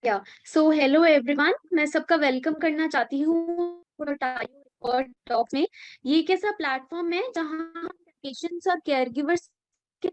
या so hello everyone, मैं सबका वेलकम करना चाहती हूँ टॉक में। ये एक ऐसा प्लेटफॉर्म है जहाँ हम पेशेंट्स और केयर गिवर्स के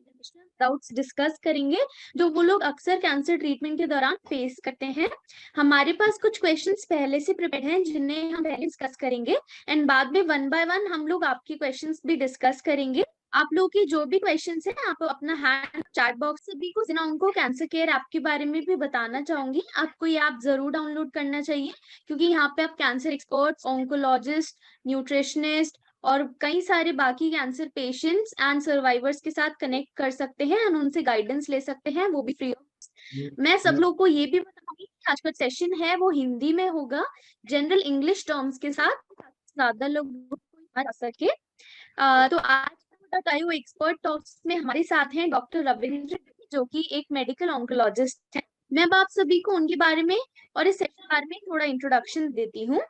डाउट्स डिस्कस करेंगे जो वो लोग अक्सर कैंसर ट्रीटमेंट के दौरान फेस करते हैं। हमारे पास कुछ क्वेश्चंस पहले से प्रिपेयर्ड हैं जिन्हें हम पहले डिस्कस करेंगे एंड बाद में वन बाय वन हम लोग आपके क्वेश्चंस भी डिस्कस करेंगे। आप लोगों की जो भी क्वेश्चंस हैं आप अपना हैंड चैट बॉक्स से भी कुछ ना उनको कैंसर केयर ऐप के बारे में भी बताना चाहूंगी। आपको ये ऐप जरूर डाउनलोड करना चाहिए क्योंकि यहाँ पे आप कैंसर एक्सपर्ट्स, ऑन्कोलॉजिस्ट, न्यूट्रिशनिस्ट और कई सारे बाकी कैंसर पेशेंट्स एंड सर्वाइवर्स के साथ कनेक्ट कर सकते हैं और उनसे गाइडेंस ले सकते हैं, वो भी फ्री ऑफ। मैं सब लोग को ये भी बताऊंगी कि आज का सेशन है वो हिंदी में होगा, जनरल इंग्लिश टर्म्स के साथ, ज्यादा लोग आ सके। तो आज बताइयो एक्सपर्ट टॉक्स में हमारे साथ हैं डॉक्टर रविंद्र, जो कि एक मेडिकल ऑन्कोलॉजिस्ट है। मैं अब आप सभी को उनके बारे में और इस सेशन के बारे में थोड़ा इंट्रोडक्शन देती हूँ।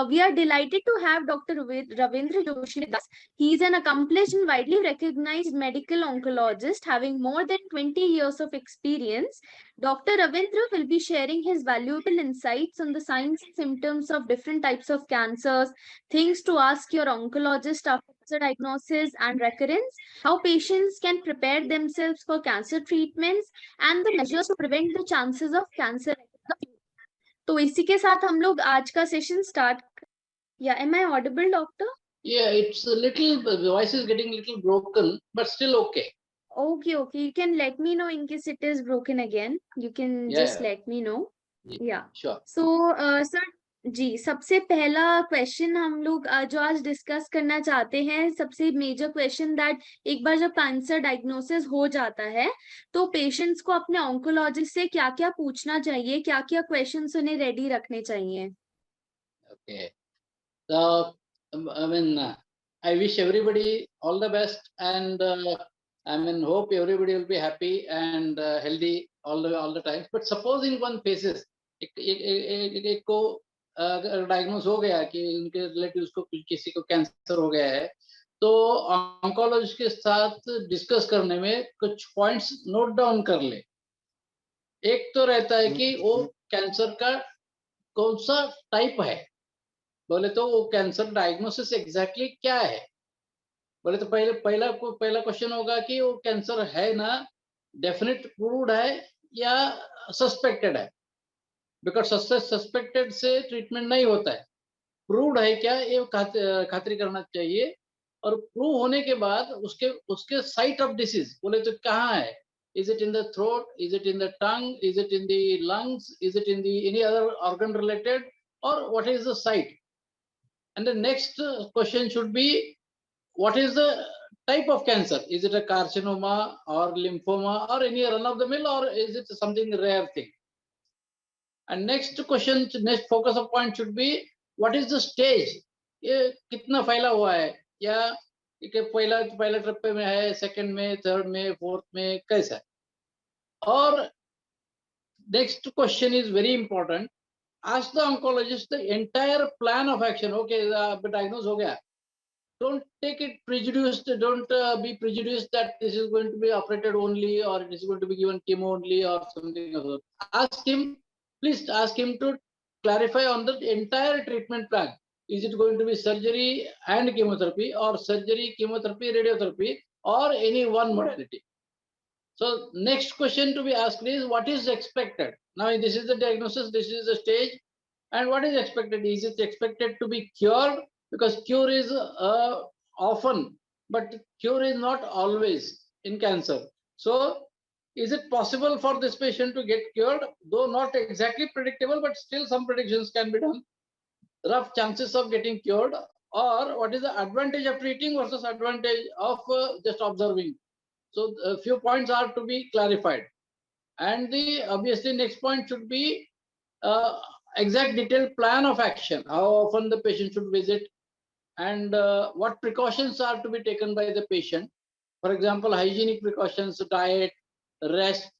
We are delighted to have Dr. Ravindra Joshi with us. He is an accomplished and widely recognized medical oncologist having more than 20 years of experience. Dr. Ravindra will be sharing his valuable insights on the signs and symptoms of different types of cancers, things to ask your oncologist after cancer diagnosis and recurrence, how patients can prepare themselves for cancer treatments, and the measures to prevent the chances of cancer. तो इसी के साथ हम लोग आज का session start. या am I audible doctor? Yeah, it's a little, the voice is getting a little broken, but still okay. Okay, you can let me know in case it is broken again. You can just let me know. Yeah. Sure. So, sir जी, सबसे पहला question हम लोग जो आज discuss करना चाहते हैं, सबसे मेजर क्वेश्चन दैट एक बार जब कैंसर डायग्नोसिस हो जाता है तो पेशेंट्स को अपने ऑन्कोलॉजिस्ट से क्या क्या पूछना चाहिए, क्या क्या क्वेश्चंस उन्हें रेडी रखने चाहिए? Okay. So, I wish everybody all the best, and hope everybody will be happy and healthy all the time. But supposing one faces एक को डायग्नोस हो गया कि उनके रिलेटिव्स को किसी को कैंसर हो गया है, तो ऑन्कोलॉजिस्ट के साथ डिस्कस करने में कुछ पॉइंट्स नोट डाउन कर ले। एक तो रहता है कि वो कैंसर का कौन सा टाइप है, बोले तो वो कैंसर डायग्नोसिस एग्जैक्टली क्या है। बोले तो पहला क्वेश्चन होगा कि वो कैंसर है ना, डेफिनेट प्रूव्ड है या सस्पेक्टेड है। बिकॉज सस्पेक्टेड से ट्रीटमेंट नहीं होता है, प्रूव्ड है क्या ये खातिरी करना चाहिए। और प्रूव होने के बाद उसके साइट ऑफ डिसीज बोले तो कहाँ है, is it in the throat, is it in the tongue, is it in the lungs, is it in the any other organ related, और what is the site. And the next question should be, what is the type of cancer? Is it a carcinoma or lymphoma or any run of the mill, or is it something rare thing? And next question, next focus of point should be, what is the stage? ये कितना फैला हुआ है, या पहला trip में है, second में, थर्ड में, फोर्थ में, कैसा है। और next question is very important. Ask the oncologist the entire plan of action. Okay, diagnose हो गया, don't take it prejudiced, don't be prejudiced that this is going to be operated only, or it is going to be given chemo only, or something of that. Ask him, please ask him to clarify on the entire treatment plan. Is it going to be surgery and chemotherapy, or surgery, chemotherapy, radiotherapy, or any one modality? So next question to be asked is, what is expected? Now this is the diagnosis, this is the stage, and what is expected? Is it expected to be cured? Because cure is often, but cure is not always in cancer. So is it possible for this patient to get cured? Though not exactly predictable, but still some predictions can be done. Rough chances of getting cured, or what is the advantage of treating versus advantage of just observing. So a few points are to be clarified. And the obviously next point should be exact detailed plan of action, how often the patient should visit, and what precautions are to be taken by the patient. For example, hygienic precautions, diet, rest,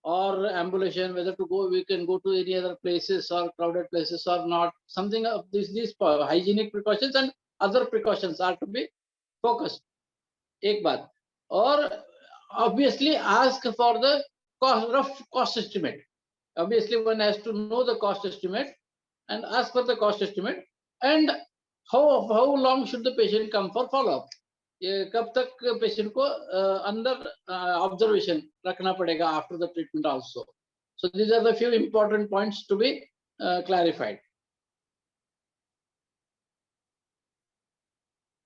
or ambulation, whether to go, we can go to any other places or crowded places or not. Something of these hygienic precautions and other precautions are to be focused. एक बात, और obviously ask for the rough cost estimate. obviously one has to know the cost estimate and ask for the cost estimate, and how long should the patient come for follow up, ये कब तक patient को अंदर observation रखना पड़ेगा after the treatment also. So these are the few important points to be clarified.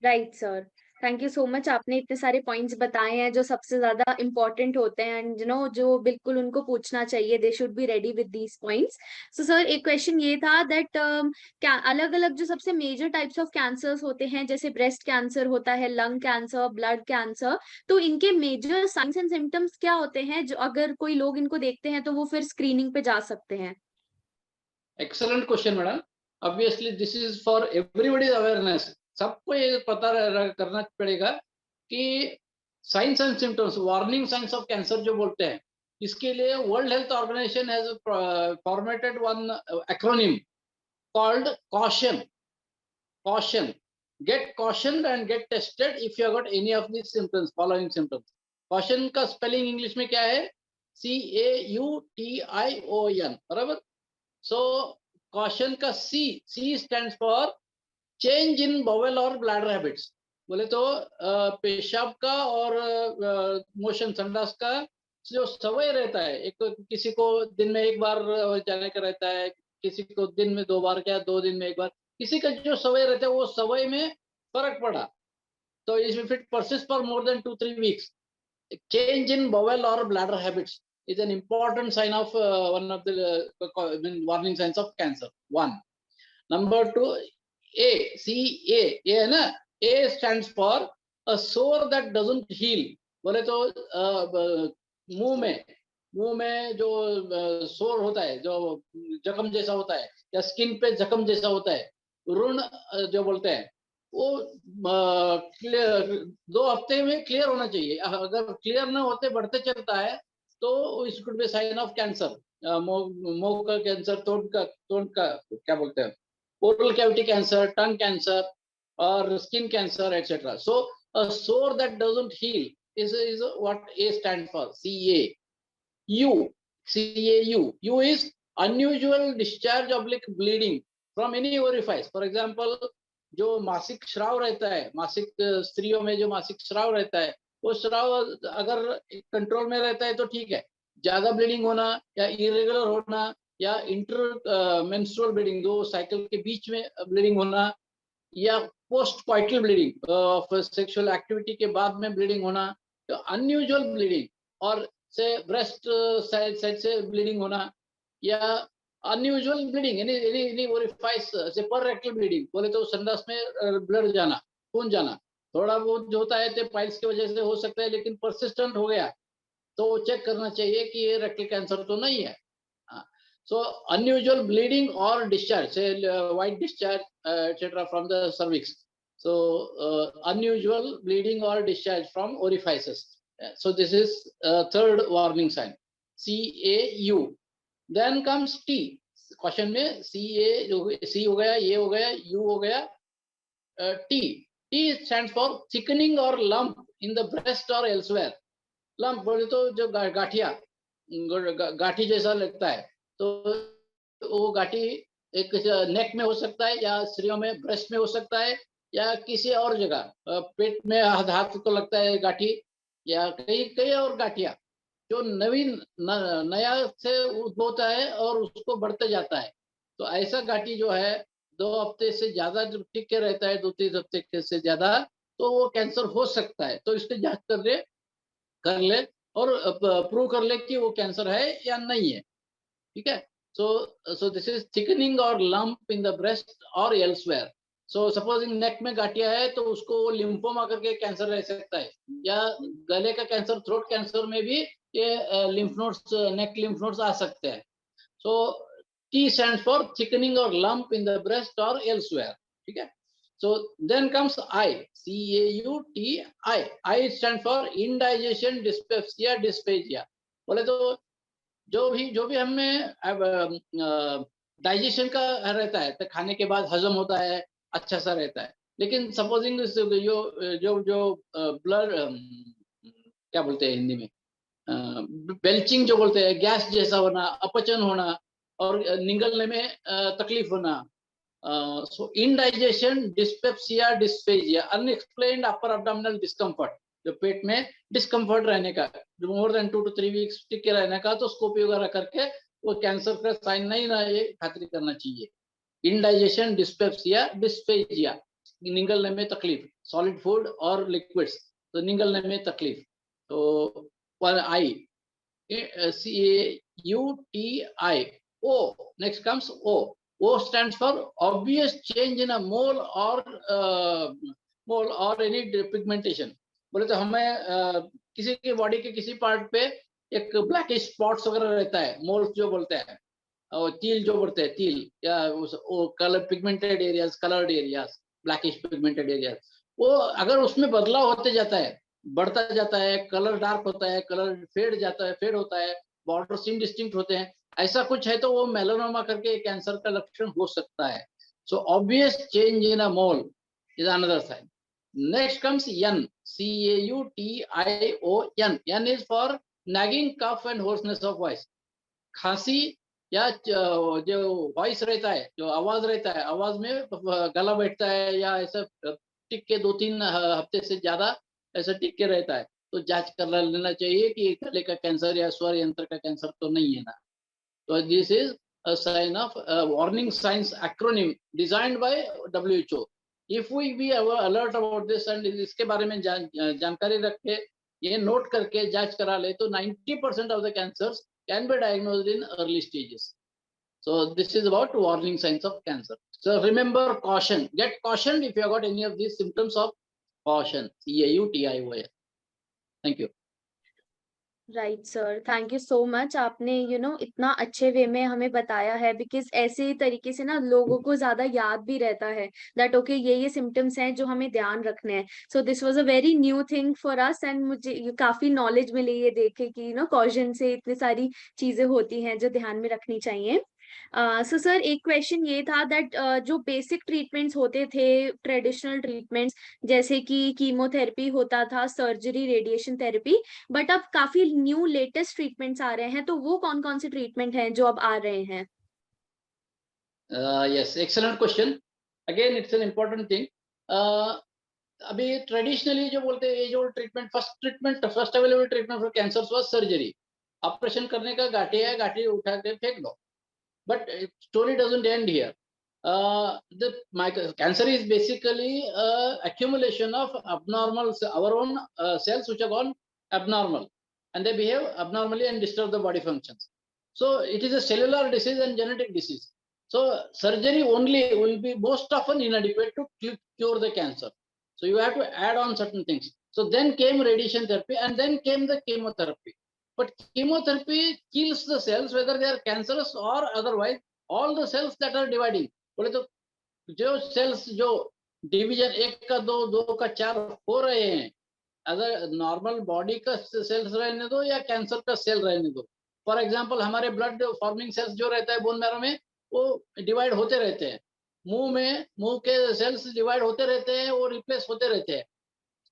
Right sir, thank you so much. आपने इतने सारे पॉइंट्स बताए हैं जो सबसे ज्यादा इम्पोर्टेंट होते हैं एंड जो बिल्कुल उनको पूछना चाहिए, they should be ready with these points. So sir, एक क्वेश्चन ये था दैट क्या अलग अलग जो सबसे मेजर टाइप्स ऑफ कैंसर्स होते हैं, जैसे ब्रेस्ट कैंसर होता है, लंग कैंसर, ब्लड कैंसर, तो इनके मेजर साइंस एंड सिम्टम्स क्या होते हैं जो अगर कोई लोग इनको देखते हैं तो वो फिर स्क्रीनिंग पे जा सकते हैं? Excellent question, madam. Obviously, this is for everybody's awareness. सबको ये पता करना पड़ेगा कि signs and symptoms, warning signs of cancer जो बोलते हैं, इसके लिए World Health Organization has formatted one acronym called caution. Caution. Get cautioned and get tested if you have got any of these symptoms, following symptoms. Caution का spelling English में क्या है? CAUTION, बराबर? So caution का C stands for change in bowel or bladder habits. बोले तो पेशाब का और मोशन, संडास का जो सवय रहता है, एक किसी को दिन में एक बार जाने का रहता है, किसी को दिन में 2 बार, क्या 2 दिन में 1 बार, किसी का जो सवय रहता है वो सवय में फर्क पड़ा, तो if it persist for more than 2-3 weeks, change in bowel or bladder habits is an important sign of one of the warning signs of cancer. 1. Number 2, A है ना, A stands for a sore that doesn't heal. बोले तो मुंह में जो सोर होता है, जो जख्म जैसा होता है, या स्किन पे जख्म जैसा होता है, ऋण जो बोलते हैं, वो 2 हफ्ते में क्लियर होना चाहिए. अगर क्लियर ना होते बढ़ते चलता है तो it could be sign of cancer. मुंह का कैंसर, तोड़ का क्या बोलते हैं, oral cavity cancer, tongue cancer और skin cancer etcetera. So a sore that doesn't heal is what A stands for. CAU. U is unusual discharge oblique bleeding from any orifice. For example, जो मासिक श्राव रहता है, मासिक स्त्रियों में जो मासिक श्राव रहता है, वो श्राव अगर कंट्रोल में रहता है तो ठीक है. ज्यादा ब्लीडिंग होना या इरेगुलर होना या इंटर मेंस्ट्रुअल ब्लीडिंग, दो साइकिल के बीच में ब्लीडिंग होना, या post coital bleeding of sexual activity के बाद में ब्लीडिंग होना, तो अनयूजुअल ब्लीडिंग, और से ब्रेस्ट साइड से ब्लीडिंग होना, या अनयूजुअल ब्लीडिंग एनी ओरिफाइस से पर रेक्टल ब्लीडिंग, बोले तो संडास में ब्लड जाना, खून जाना, थोड़ा बहुत जो होता है तो पाइल्स की वजह से हो सकता है, लेकिन परसिस्टेंट हो गया तो चेक करना चाहिए कि ये रेक्टल कैंसर तो नहीं है. So unusual bleeding or discharge, say white discharge, etc. from the cervix. So unusual bleeding or discharge from orifices. So this is third warning sign. CAU. Then comes T. Question में C हो गया, A हो गया, U हो गया, T. T stands for thickening or lump in the breast or elsewhere. Lump बोले तो जो गाठी जैसा लगता है, तो वो गाठी एक नेक में हो सकता है, या स्त्रियों में ब्रेस्ट में हो सकता है, या किसी और जगह पेट में हाथ को लगता है गाठी, या कई और गाठियां जो नया से उद्भव होता है और उसको बढ़ते जाता है. तो ऐसा गाठी जो है 2 हफ्ते से ज्यादा जब टिक के रहता है, 2-3 हफ्ते से ज्यादा, तो वो कैंसर हो सकता है. तो इसकी जांच कर ले और प्रूव कर ले कि वो कैंसर है या नहीं है. ठीक है. So this is thickening or lump in the breast or elsewhere. So supposing neck में गाठिया है तो उसको लिम्फोमा करके कैंसर रह सकता है, या गले का कैंसर, थ्रोट कैंसर में भी ये लिम्फ नोड्स, नेक लिम्फ नोड्स आ सकते हैं. So T stands for thickening or lump in the breast or elsewhere. ठीक है. So then comes I. CAUTI. I stands for indigestion, dyspepsia, dysphagia. बोले तो जो भी हमें डाइजेशन का रहता है, तो खाने के बाद हजम होता है, अच्छा सा रहता है, लेकिन सपोजिंग जो ब्लड क्या बोलते हैं हिंदी में, बेल्चिंग जो बोलते हैं, गैस जैसा होना, अपचन होना और निगलने में तकलीफ होना. So indigestion, dyspepsia, dysphagia, unexplained upper abdominal discomfort, जो पेट में डिस्कम्फर्ट रहने का, जो मोर देन 2 to 3 वीक्स टिके रहने का, तो स्कोपी वगैरह करके वो कैंसर का साइन नहीं ना, ये खातिर करना चाहिए. इंडाइजेशन, डिस्पेप्सिया, डिस्फेजिया, निगलने में तकलीफ, सॉलिड फूड और लिक्विड्स, तो निगलने में तकलीफ. तो पर आई, CAUTI, O, next comes O. O stands for obvious change in a mole or any pigmentation. बोले तो हमें किसी की बॉडी के किसी पार्ट पे एक ब्लैकिश स्पॉट्स वगैरह रहता है, मोल्स जो बोलते हैं, और तील जो बोलते हैं, तील या वो colour pigmented areas, coloured areas, blackish pigmented areas, वो अगर उसमें बदलाव होते जाता है, बढ़ता जाता है, कलर डार्क होता है, कलर फेड जाता है, फेड होता है, बॉर्डर्स इनडिस्टिंक्ट होते हैं, ऐसा कुछ है तो वो मेलानोमा करके कैंसर का लक्षण हो सकता है. So obvious change in a mole is another sign. Next comes N, CAUTION. N is for nagging cough and hoarseness of voice. खांसी या जो वॉइस रहता है, जो आवाज रहता है, आवाज में गला बैठता है या ऐसा टिक के 2-3 हफ्ते से ज्यादा ऐसा टिक के रहता है, तो जांच कर लेना चाहिए कि गले का कैंसर या स्वर यंत्र का कैंसर तो नहीं है ना. तो this is a sign of warning signs acronym designed by WHO. If we be alert about this and इसके बारे में जानकारी रख के, ये नोट करके जांच करा ले, तो 90% of the cancers can be diagnosed in early stages. So this is about warning signs of cancer. So remember caution. Get cautioned if you have got any of these symptoms of caution. CAUTION. Thank you. Right sir, thank you so much. आपने इतना अच्छे वे में हमें बताया है, because ऐसे ही तरीके से ना लोगों को ज्यादा याद भी रहता है दैट ओके ये सिम्टम्स हैं जो हमें ध्यान रखने हैं. So this was a very new thing for us and मुझे काफी नॉलेज मिली ये देखे कि कॉजन से इतनी सारी चीजें होती हैं जो ध्यान में रखनी चाहिए. सो सर, एक क्वेश्चन ये था दैट जो बेसिक ट्रीटमेंट्स होते थे, ट्रेडिशनल ट्रीटमेंट्स जैसे कि कीमोथेरेपी होता था, सर्जरी, रेडिएशन थेरेपी, बट अब काफी न्यू लेटेस्ट ट्रीटमेंट्स आ रहे हैं, तो वो कौन कौन से ट्रीटमेंट हैं जो अब आ रहे हैं? Yes, excellent question. Again, it's an important thing. अभी ट्रेडिशनली जो बोलते हैं, as old treatment, first available treatment for cancer was surgery. Operation करने का, गाठी है, गाठी उठा के फेंक दो. But story doesn't end here. Cancer is basically accumulation of abnormal, our own cells which have gone abnormal, and they behave abnormally and disturb the body functions. So it is a cellular disease and genetic disease. So surgery only will be most often inadequate to cure the cancer. So you have to add on certain things. So then came radiation therapy, and then came the chemotherapy. But chemotherapy kills the cells, whether they are cancerous or otherwise, all the cells that are dividing. बोले तो जो cells जो division 1 का 2, 2 का 4 हो रहे हैं, अगर नॉर्मल बॉडी का सेल्स रहने दो या कैंसर का सेल रहने दो. फॉर एग्जांपल हमारे ब्लड फॉर्मिंग सेल्स जो रहता है बोन मैरो में, वो डिवाइड होते रहते हैं. मुंह के सेल्स डिवाइड होते रहते हैं, वो रिप्लेस होते रहते हैं.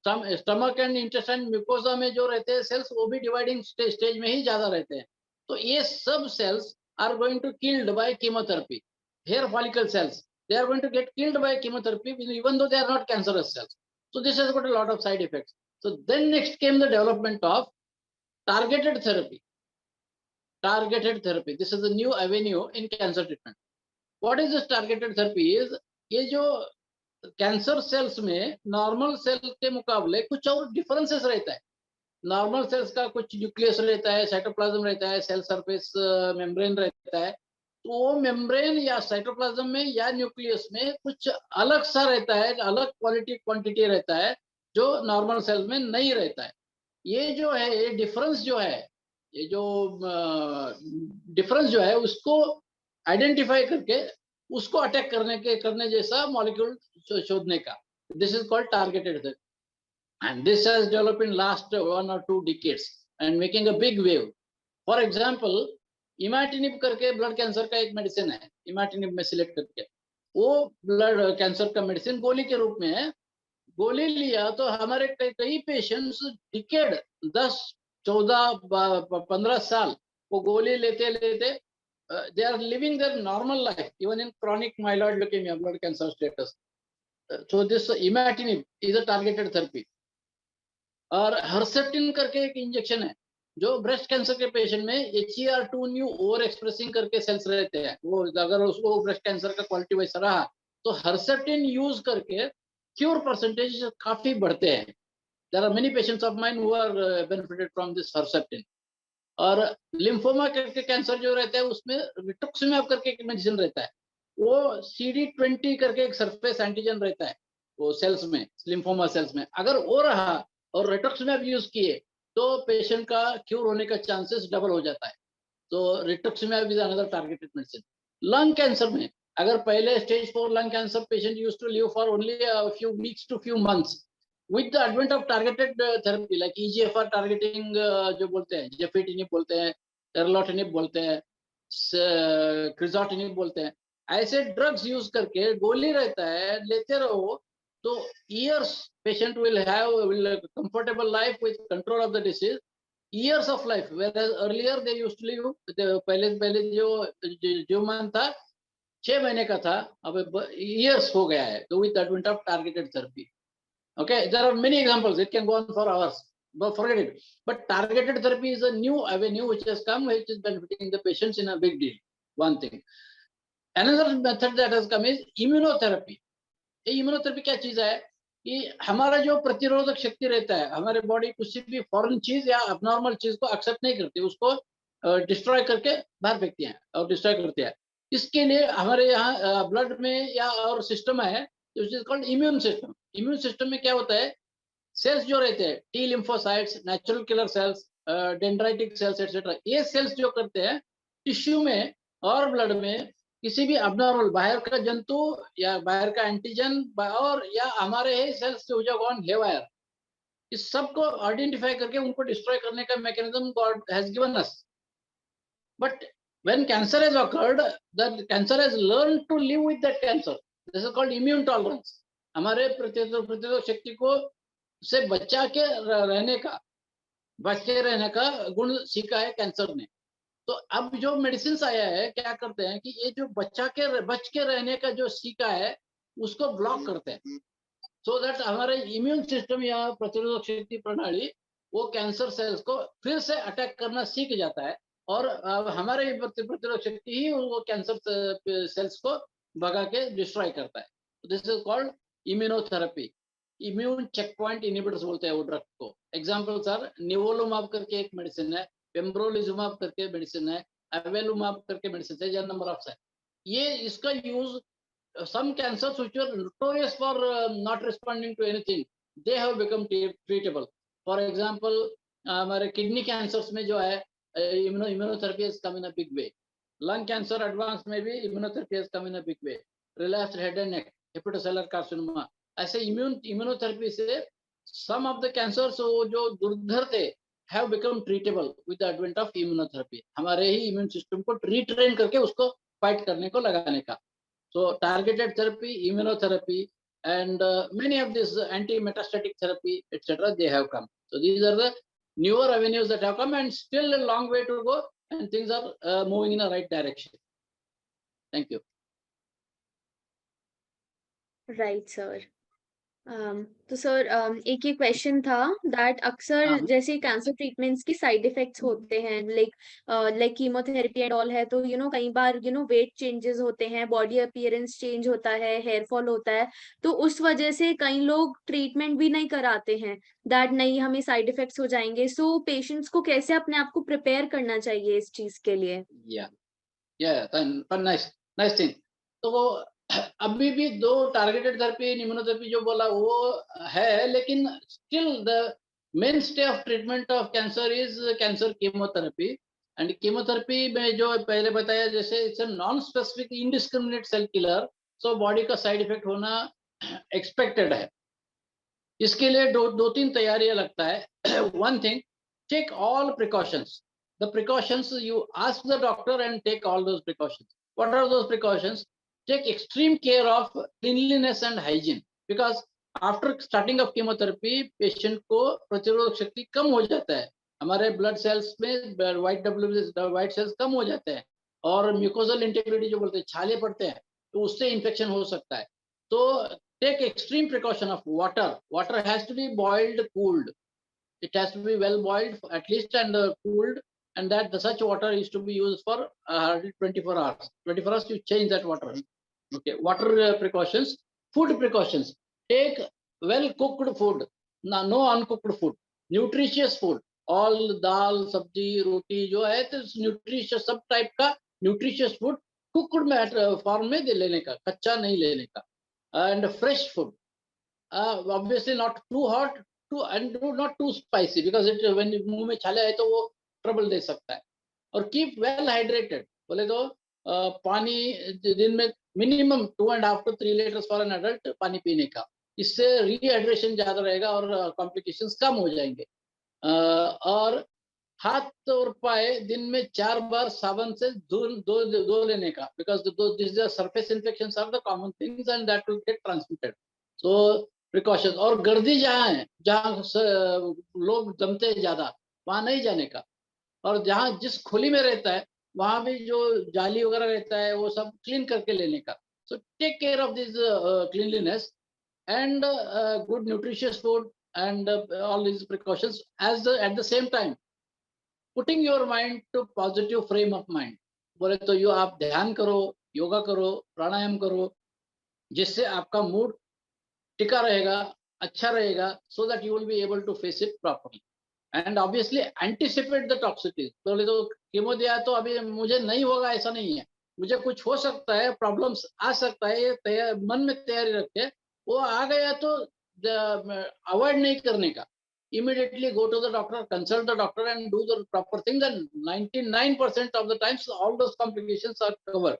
स्टमक एंड इंटेस्टाइन म्यूकोसा में जो रहते हैं सेल्स, वो भी डिवाइडिंग स्टेज में ही ज्यादा रहते हैं. तो ये सब cells are going to killed by chemotherapy. Hair follicle cells, they are going to get killed by chemotherapy even though they are not cancerous cells. So this has got a lot of side effects. So then next came the development of targeted therapy. Targeted therapy, this is a new avenue in cancer treatment. What is this targeted therapy? is ये जो cancer cells में normal cell के मुकाबले कुछ और differences रहता है. Normal sales का कुछ न्यूक्लियस रहता है, साइटोप्लाज्म रहता है, सेल सरफेस मेम्ब्रेन रहता है. तो वो मेम्ब्रेन या साइटोप्लाज्म में या न्यूक्लियस में कुछ अलग सा रहता है, अलग क्वालिटी क्वांटिटी रहता है जो नॉर्मल सेल्स में नहीं रहता है. ये जो है, ये डिफरेंस जो है, ये जो डिफरेंस जो है, उसको आइडेंटिफाई करके उसको अटैक करने जैसा मॉलिक्यूल शोधने का, this is called targeted therapy. And this has developed in last 1 or 2 decades and making a big wave. For example, imatinib करके ब्लड कैंसर का एक मेडिसिन है, इमाटिनिब में सिलेक्ट करके, वो ब्लड कैंसर का मेडिसिन गोली के रूप में है. गोली लिया तो हमारे कई पेशेंट्स डिकेड 10 14-15 साल वो गोली लेते लेते they are living their normal life even in chronic myeloid leukemia, blood cancer status. So this imatinib is a targeted therapy. और हर्सेप्टिन करके एक इंजेक्शन है जो ब्रेस्ट कैंसर के पेशेंट में HER2 न्यू ओवर एक्सप्रेसिंग करके सेल्स रहते हैं, वो अगर उसको ब्रेस्ट कैंसर का क्वालिटी वैसा रहा तो हर्सेप्टिन यूज करके क्यूर परसेंटेज काफी बढ़ते हैं. There are many patients of mine who are benefited from this Herceptin. और लिम्फोमा करके कैंसर जो रहता है उसमें रिटुक्सिमैब करके एक मेडिसिन रहता है, वो CD20 करके एक सरफेस एंटीजन रहता है वो सेल्स में, लिम्फोमा सेल्स में. अगर वो रहा और रिटुक्सिमैब यूज किए तो पेशेंट का क्यूर होने का चांसेस डबल हो जाता है. तो rituximab is another targeted medicine. Lung cancer में अगर पहले stage 4 lung cancer patient used to live for only few weeks to few months, with the advent of targeted therapy like EGFR targeting, जो बोलते हैं जेफिटिनिब बोलते हैं, एरलोटिनिब बोलते हैं, क्रिजोटिनिब बोलते हैं, ऐसे ड्रग्स यूज करके गोली रहता है लेते रहो तो years patient will comfortable life with control of the disease, years of life, whereas earlier they used to live पहले जो मान था 6 महीने का था, अब years हो गया है. तो with the advent of targeted therapy. Okay, there are many examples. It can go on for hours, but forget it. But targeted therapy is a new avenue which has come, which is benefiting the patients in a big deal. One thing. Another method that has come is immunotherapy. ये immunotherapy क्या चीज है कि हमारा जो प्रतिरोधक शक्ति रहता है, हमारे बॉडी किसी भी फॉरेन चीज या अबनॉर्मल चीज को एक्सेप्ट नहीं करती, उसको डिस्ट्रॉय करके बाहर फेंकती है और डिस्ट्रॉय करती है. इसके लिए हमारे यहाँ ब्लड में या और सिस्टम है which is called immune system. Immune system में क्या होता है, सेल्स जो रहते हैं T lymphocytes, natural killer cells, dendritic sales etcetera, ये सेल्स जो करते हैं टिश्यू में और ब्लड में किसी भी अबनॉर्मल बाहर का जंतु या बाहर का एंटीजन और या हमारे ही सेल्स जो गॉन हेवायर, इस सब को आइडेंटिफाई करके उनको डिस्ट्रॉय करने का mechanism God has given us. But when cancer has occurred, the cancer has learned to live with that cancer. This is called immune tolerance. हमारे प्रतिरोधक शक्ति को से बचा के रहने का गुण सीखा है कैंसर ने. तो अब जो मेडिसिन आया है क्या करते हैं कि ये जो बच के रहने का जो सीखा है उसको ब्लॉक करते हैं, सो दैट हमारे इम्यून सिस्टम या प्रतिरोधक शक्ति प्रणाली वो कैंसर सेल्स को फिर से अटैक करना सीख जाता है और हमारे प्रतिरोधक शक्ति ही वो कैंसर सेल्स को भगा के डिस्ट्रॉय करता है. This is called immunotherapy. Immune check point inhibitors बोलते हैं वो ड्रग को. एग्जांपल्स आर निवोलुमाब करके एक मेडिसिन है, पेम्ब्रोलिजुमाब करके मेडिसिन है, अवेलुमाब करके मेडिसिन है, या नंबर ऑफ है. ये इसका use some cancers which were notorious for not responding to anything, they have become treatable. For example, हमारे किडनी कैंसर्स में जो है immunotherapy has come in a big way. Lung cancer advance में भी immunotherapy has come in a big way. Relapsed head and neck, hepatocellular carcinoma, ऐसे immunotherapy से some of the cancers जो दुर्धर थे have become treatable with the advent of immunotherapy. हमारे ही immune system को retrain करके उसको fight करने को लगाने का. So targeted therapy, immunotherapy, and many of these anti-metastatic therapy, etc., they have come. So these are the newer avenues that have come, and still a long way to go, and things are moving in the right direction. Thank you. Right, sir. तो sir एक ये question था that अक्सर जैसे cancer treatments की side effects होते हैं like chemotherapy and all है, तो कई बार वेट चेंजेस होते हैं, बॉडी अपीयरेंस चेंज होता है, हेयर फॉल होता है, तो उस वजह से कई लोग ट्रीटमेंट भी नहीं कराते हैं दैट नहीं हमें साइड इफेक्ट्स हो जाएंगे. सो पेशेंट्स को कैसे अपने आप को प्रिपेयर करना चाहिए इस चीज के लिए? Nice thing. तो वो अभी भी दो टारगेटेड थेरेपी, इम्यूनोथेरेपी जो बोला वो है, लेकिन still the main stay of treatment of cancer is cancer chemotherapy. And chemotherapy में जो पहले बताया जैसे it's a non specific indiscriminate cell killer, so body का साइड इफेक्ट होना एक्सपेक्टेड है. इसके लिए दो तीन तैयारियां लगता है. One thing, take all precautions. The precautions you ask the doctor and take all those precautions. What are those precautions? Take extreme care of cleanliness and hygiene, because after starting of chemotherapy patient को प्रतिरोधक शक्ति कम हो जाता है, हमारे blood cells में white cells कम हो जाते हैं और म्यूकोजल इंटेग्रिटी जो बोलते हैं, छाले पड़ते हैं, तो उससे इन्फेक्शन हो सकता है। तो take extreme precaution of water. Water has to be boiled, cooled. It has to be well boiled at least and cooled, and that the such water is to be used for 24 hours. 24 hours you change that water. Okay, water precautions. Food precautions. Take well cooked food, no uncooked food. Nutritious food. All dal, sabji, roti जो है तो nutritious सब type का nutritious food cooked form में दे लेने का, कच्चा नहीं लेने का. And fresh food. Obviously not too hot, and not too spicy, because it when मुंह में छाले आए तो वो ट्रबल दे सकता है. और कीप वेल हाइड्रेटेड. बोले तो पानी दिन में minimum 2.5 to 3 litres for an adult पानी पीने का. इससे रीहाइड्रेशन ज्यादा रहेगा और कॉम्प्लिकेशंस कम हो जाएंगे. और हाथ और पाए दिन में 4 बार साबुन से धो लेने का, because this surface infections are the common things and that will get transmitted. So precaution. और गर्दी जहाँ है, जहाँ लोग जमते हैं ज्यादा, वहां नहीं जाने का. और जहाँ जिस खुली में रहता है वहां भी जो जाली वगैरह रहता है वो सब क्लीन करके लेने का. So take care of this cleanliness and good nutritious food and all these precautions. At the same time, putting your mind to positive frame of mind. बोले तो यो आप ध्यान करो, योगा करो, प्राणायाम करो, जिससे आपका मूड टिका रहेगा, अच्छा रहेगा, so that you will be able to face it properly. And obviously anticipate the toxicities. बोले तो कीमो दिया तो अभी मुझे नहीं होगा ऐसा नहीं है, मुझे कुछ हो सकता है, प्रॉब्लम्स आ सकता है, ये मन में तैयारी रखे. वो आ गया तो अवॉइड नहीं करने का. Immediately go to the doctor, consult the doctor and do the proper things, and 99% of the times all those complications are covered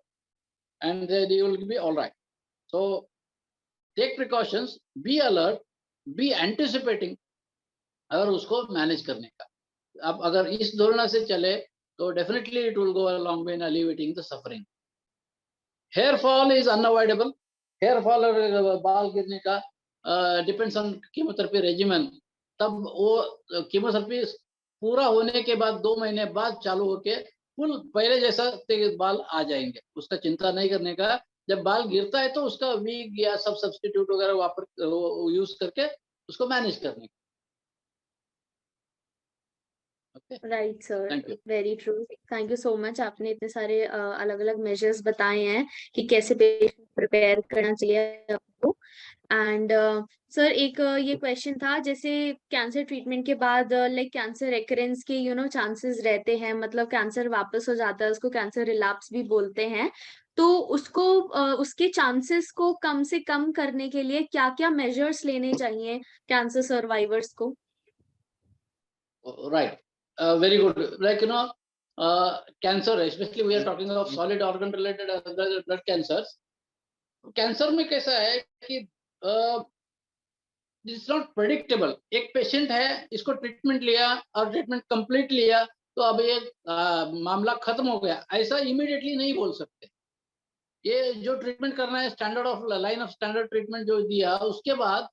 and they will be all right. So take precautions, be alert, be anticipating, और उसको manage करने का. अब अगर इस धोरणा से चले तो definitely it will go a long way in alleviating the suffering. Hair fall is unavoidable. Hair fall और बाल गिरने का depends on chemotherapy regimen. तब वो कीमोथेरेपी पूरा होने के बाद 2 महीने बाद चालू होके फुल पहले जैसा तेज बाल आ जाएंगे, उसका चिंता नहीं करने का. जब बाल गिरता है तो उसका वीग या सब सब्स्टिट्यूट वगैरह वापर यूज करके उसको मैनेज करने का. Right sir, thank you. Very true. Thank you so much. आपने इतने सारे अलग अलग मेजर्स बताए हैं कि कैसे पेशेंट प्रिपेयर करना चाहिए आपको. एंड सर एक ये क्वेश्चन था, जैसे कैंसर ट्रीटमेंट के बाद लाइक कैंसर रेकरेंस के चांसेस रहते हैं, मतलब कैंसर वापस हो जाता है, उसको कैंसर रिलैप्स भी बोलते हैं. तो उसको उसके चांसेस को कम से कम करने के लिए क्या क्या मेजर्स लेने चाहिए कैंसर सर्वाइवर्स को? Right. Very good. Like, cancer, especially we are talking of solid organ related blood cancers. Cancer में कैसा है कि इट्स नॉट प्रेडिक्टेबल. एक पेशेंट है, इसको ट्रीटमेंट लिया और ट्रीटमेंट कंप्लीट लिया तो अब ये मामला खत्म हो गया, ऐसा इमीडिएटली नहीं बोल सकते. ये जो ट्रीटमेंट करना है, standard of line of standard treatment जो दिया, उसके बाद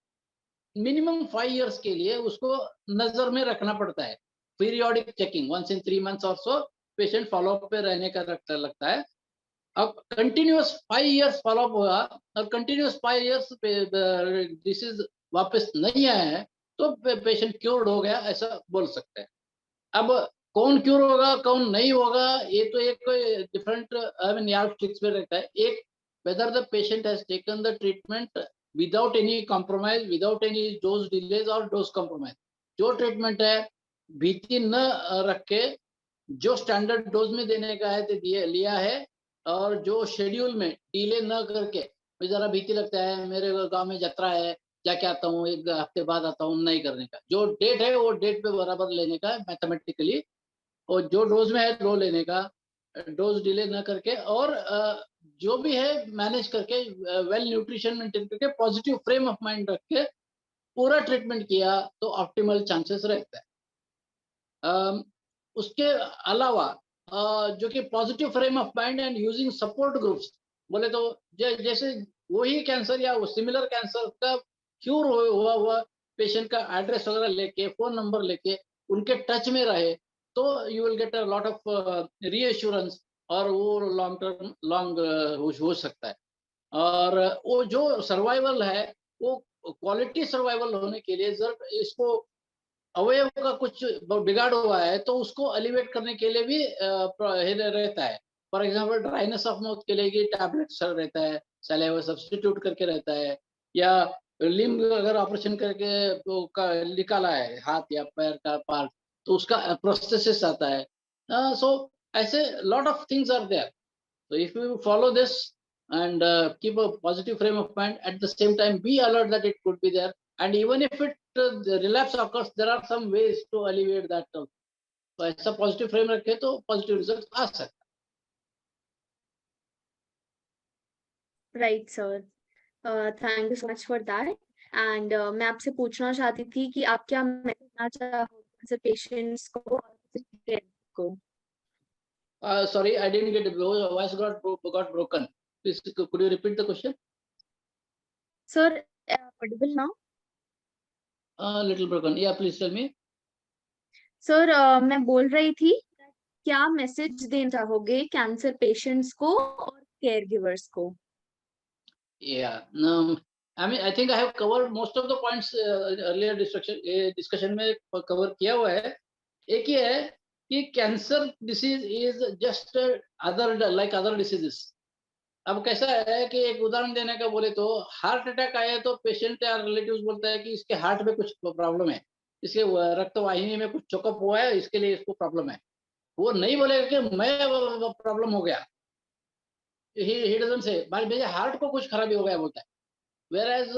मिनिमम 5 years के लिए उसको नजर में रखना पड़ता है. पीरियोडिक चेकिंग 1 in 3 months और सो पेशेंट फॉलोअप पे रहने का लगता है. अब कंटिन्यूअस 5 years फॉलोअप हुआ और कंटिन्यूअस 5 years डिसीज वापस नहीं आया है तो पेशेंट क्योर्ड हो गया, ऐसा बोल सकते हैं. अब कौन क्योर होगा कौन नहीं होगा, ये तो एक डिफरेंट आई मीन यार्डस्टिक्स पे रहता है. एक, whether the patient has taken the treatment without any compromise, without any dose delays or dose compromise. जो ट्रीटमेंट है भीति न रख के जो स्टैंडर्ड डोज में देने का है तो लिया है, और जो शेड्यूल में डिले न करके, जरा भीति लगता है मेरे गांव में यात्रा है, जाके आता हूँ, 1 हफ्ते बाद आता हूँ, नहीं करने का. जो डेट है वो डेट पे बराबर लेने का मैथमेटिकली, और जो डोज में है डोज लेने का, डोज डिले न करके, और जो भी है मैनेज करके, वेल न्यूट्रिशन मेंटेन करके, पॉजिटिव फ्रेम ऑफ माइंड रख के पूरा ट्रीटमेंट किया तो ऑप्टिमल चांसेस रहता है. उसके अलावा जो कि positive frame of mind and using support groups, बोले तो जैसे वही कैंसर या वो सिमिलर कैंसर का क्यूर हुआ पेशेंट का एड्रेस वगैरह लेके, फोन नंबर लेके उनके टच में रहे, तो you will get a lot of reassurance, और वो लॉन्ग टर्म लॉन्ग हो सकता है। और वो जो सर्वाइवल है, वो क्वालिटी सर्वाइवल होने के लिए जब इसको अवयव का कुछ बिगाड़ हुआ है तो उसको एलिवेट करने के लिए भी रहता है। For example dryness of mouth के लिए टैबलेट रहता है, सलाइवा सब्स्टिट्यूट करके रहता है, या लिम्ब अगर ऑपरेशन करके निकाला है हाथ या पैर का पार्ट, तो उसका प्रोस्थेसिस आता है। सो ऐसे lot of things are there. So if you follow this and keep a positive frame of mind, at the same time be alert that it could be there, and even if it the relapse occurs, there are some ways to alleviate that. तो ऐसा positive frame रखे तो positive result आ सकता है। Right sir, thank you so much for that. And मैं आपसे पूछना चाहती थी कि आप क्या मैसेज देना चाहोगे पेशेंट्स को और को? Sorry, I didn't get it. The voice got broken. Please, could you repeat the question? Sir, audible now? Little broken. Yeah, please tell me. Sir, मैं बोल रही थी क्या मैसेज देना चाहोगे कैंसर पेशेंट्स को और केयर गिवर्स को? Yeah. I mean, I think I have covered most of the points earlier discussion में cover किया हुआ है। एक ही है कि cancer disease is just other like other diseases. अब कैसा है कि एक उदाहरण देने का बोले तो हार्ट अटैक आया तो पेशेंट या रिलेटिव्स बोलता है कि इसके हार्ट में कुछ प्रॉब्लम है, इसके रक्त वाहिनी में कुछ चोकअप हुआ है, इसके लिए इसको प्रॉब्लम है। वो नहीं बोलेगा कि मैं प्रॉब्लम हो गया, ही डजंट से मेरे हार्ट को कुछ खराबी हो गया बोलता है। Whereas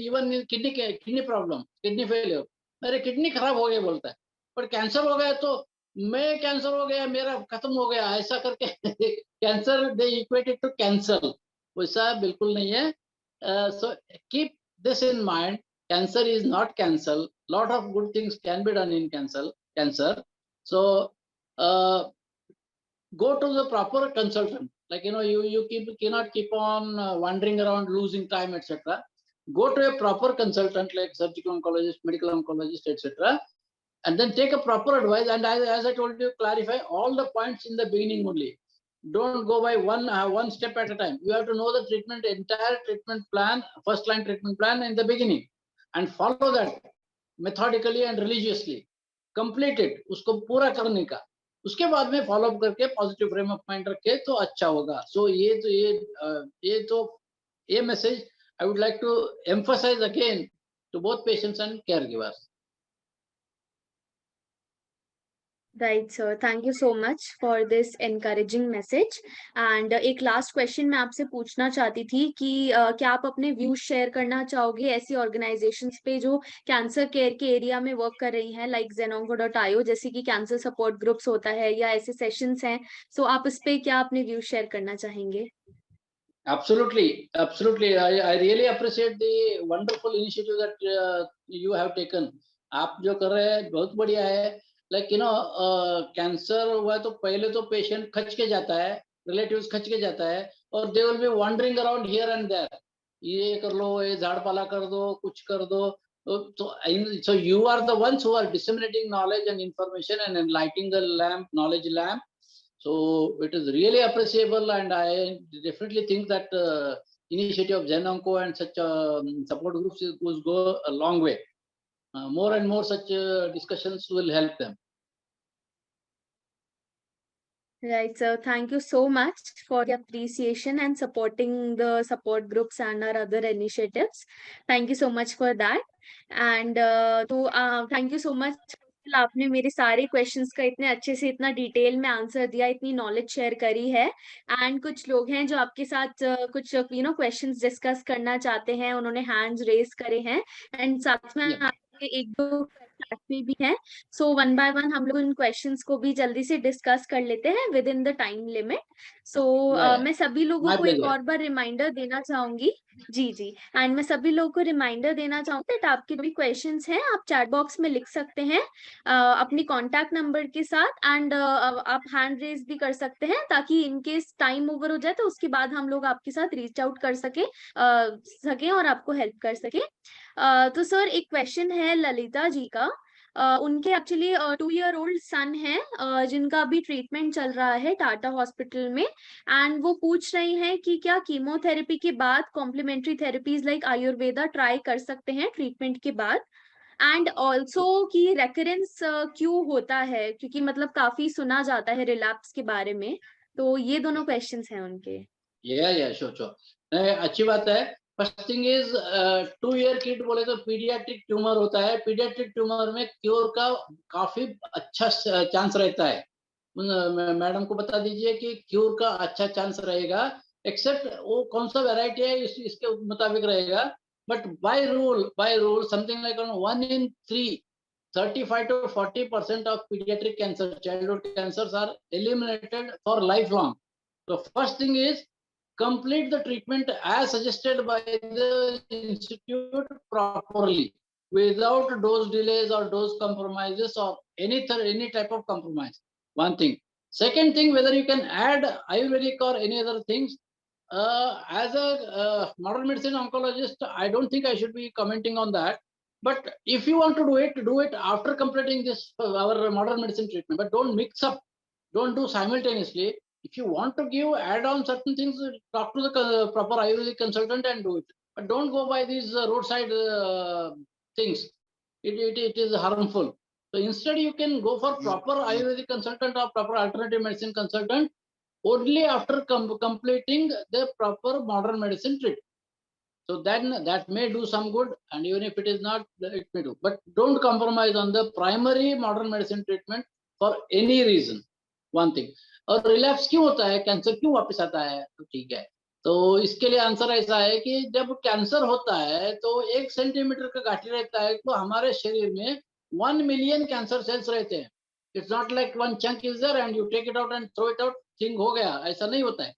even kidney problem, kidney failure, मेरे किडनी खराब हो गया बोलता है। पर कैंसर हो गया तो मैं कैंसर हो गया, मेरा खत्म हो गया, ऐसा करके cancer they equated to cancer, वैसा बिल्कुल नहीं है। So keep this in mind, cancer is not cancer, lot of good things can be done in cancer. So go to the proper consultant, like you cannot keep on wandering around losing time, etc. Go to a proper consultant like surgical oncologist, medical oncologist, etc., and then take a proper advice. And as I told you, clarify all the points in the beginning only. Don't go by one step at a time. You have to know the entire treatment plan, first line treatment plan in the beginning, and follow that methodically and religiously. Complete it, उसको पूरा करने का, उसके बाद में follow up करके positive frame of mind रखे तो अच्छा होगा। सो ये message I would like to emphasise again to both patients and care givers. Right sir, thank you so much for this encouraging message. And एक last question मैं आपसे पूछना चाहती थी कि क्या आप अपने व्यूज शेयर करना चाहोगे ऐसी ऑर्गेनाइजेशंस पे जो कैंसर केयर के एरिया में वर्क कर रही हैं, लाइक zenonco.io, जैसे कि कैंसर सपोर्ट ग्रुप्स होता है या ऐसे सेशंस हैं, सो आप इस पे क्या अपने व्यूज शेयर करना चाहेंगे? Absolutely, absolutely. I really appreciate the wonderful initiative that you have taken. आप जो कर रहे हैं बहुत बढ़िया है। लाइक कैंसर हुआ तो पहले तो पेशेंट खच के जाता है, रिलेटिव्स खच के जाता है, और they will be wandering around here and there, ये कर लो, ये झाड़ पाला कर दो, कुछ कर दो। So you are the ones who are disseminating knowledge and information and enlightening the knowledge lamp. So it is really appreciable, and I definitely think that initiative of zenonco and such support groups will go a long way. More and more such discussions will help them. Right, sir. Thank you so much for the appreciation and supporting the support groups and our other initiatives. Thank you so much for that. And thank you so much. आपने मेरे सारे questions का इतने अच्छे से इतना detail में answer दिया, इतनी नॉलेज शेयर करी है। एंड कुछ लोग हैं जो आपके साथ कुछ क्वेश्चंस डिस्कस करना चाहते हैं, उन्होंने हैंड्स रेज करे हैं, एंड साथ में आपके एक दो चैट में भी हैं। सो वन बाय वन हम लोग इन क्वेश्चंस को भी जल्दी से डिस्कस कर लेते हैं within the time limit. So मैं सभी लोगों को एक और बार रिमाइंडर देना चाहूंगी। जी जी, एंड मैं सभी लोगों को रिमाइंडर देना चाहूंगी दैट आपके भी क्वेश्चंस हैं आप चैट बॉक्स में लिख सकते हैं अपनी कॉन्टैक्ट नंबर के साथ, एंड आप हैंड रेज भी कर सकते हैं ताकि इनकेस टाइम ओवर हो जाए तो उसके बाद हम लोग आपके साथ रीच आउट कर सके और आपको हेल्प कर सके। तो सर एक क्वेश्चन है ललिता जी का। उनके एक्चुअली 2 year old सन है, जिनका अभी ट्रीटमेंट चल रहा है टाटा हॉस्पिटल में। एंड वो पूछ रही हैं कि क्या कीमोथेरेपी के बाद complementary therapies like Ayurveda try कर सकते हैं ट्रीटमेंट के बाद, एंड ऑल्सो कि रेकरेंस क्यों होता है, क्योंकि मतलब काफी सुना जाता है रिलैप्स के बारे में। तो ये दोनों क्वेश्चंस हैं उनके। श्योर अच्छी बात है। First thing is 2 year kid बोले तो पीडियाट्रिक ट्यूमर होता है। पीडियाट्रिक ट्यूमर में क्योर का काफी अच्छा चांस रहता है। मैडम को बता दीजिए कि क्योर का अच्छा चांस रहेगा, एक्सेप्ट वो कौन सा वेराइटी है इसके मुताबिक रहेगा। But by rule something like 1 in 3, 35 to 40% of pediatric cancer, childhood cancers are eliminated for lifelong. So first thing is complete the treatment as suggested by the institute properly, without dose delays or dose compromises or any type of compromise. One thing. Second thing, whether you can add Ayurvedic or any other things. As a modern medicine oncologist, I don't think I should be commenting on that. But if you want to do it after completing this our modern medicine treatment. But don't mix up, don't do simultaneously. If you want to give add on certain things, talk to the proper Ayurvedic consultant and do it. But don't go by these roadside things. It is harmful. So instead, you can go for proper Ayurvedic consultant or proper alternative medicine consultant only after completing the proper modern medicine treatment. So then that may do some good, and even if it is not, it may do. But don't compromise on the primary modern medicine treatment for any reason. One thing. और relapse क्यों होता है, cancer क्यों वापस आता है, तो ठीक है। तो इसके लिए आंसर ऐसा है कि जब कैंसर होता है तो 1 सेंटीमीटर का गाठी रहता है, तो हमारे शरीर में 1 million कैंसर सेल्स रहते हैं। It's not like one chunk is there and you take it out and throw it out, thing हो गया, ऐसा नहीं होता है।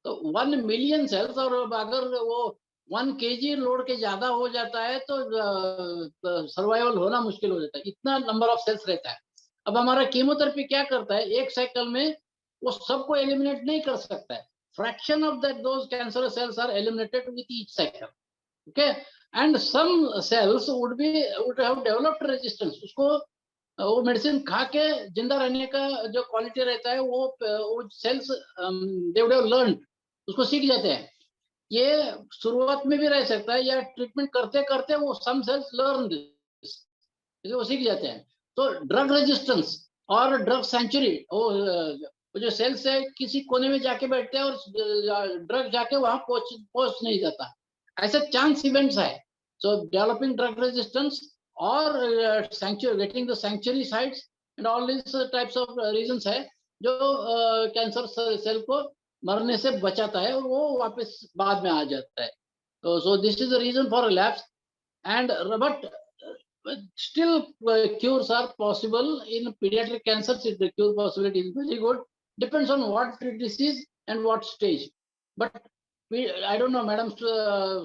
तो 1 million सेल्स, और अगर वो 1 kg लोड के ज्यादा हो जाता है तो सर्वाइवल होना मुश्किल हो जाता है, इतना नंबर ऑफ सेल्स रहता है। अब हमारा कीमोथेरेपी क्या करता है, एक साइकिल में वो सबको एलिमिनेट नहीं कर सकता है। Fraction of that those cancerous cells are eliminated with each cycle, okay. And some cells would have developed resistance, उसको वो मेडिसिन खा के जिंदा रहने का जो क्वालिटी रहता है वो cells they would have learn, उसको सीख जाते हैं। ये शुरुआत में भी रह सकता है या ट्रीटमेंट करते करते वो सम सेल्स लर्न दिस, वो सीख जाते हैं। तो ड्रग रेजिस्टेंस और ड्रग सेंचुरी, वो जो सेल्स है किसी कोने में जाके बैठते हैं और ड्रग जाके वहां पहुंच नहीं जाता, ऐसे चांस इवेंट्स है। सो डेवलपिंग ड्रग रेजिस्टेंस और getting the sanctuary sites and all this types of reasons है जो कैंसर सेल को मरने से बचाता है और वो वापस बाद में आ जाता है। तो so this is the reason for relapse. And but still cures are possible in pediatric cancers. The cure possibility is very good, depends on what disease and what stage. But I don't know madam's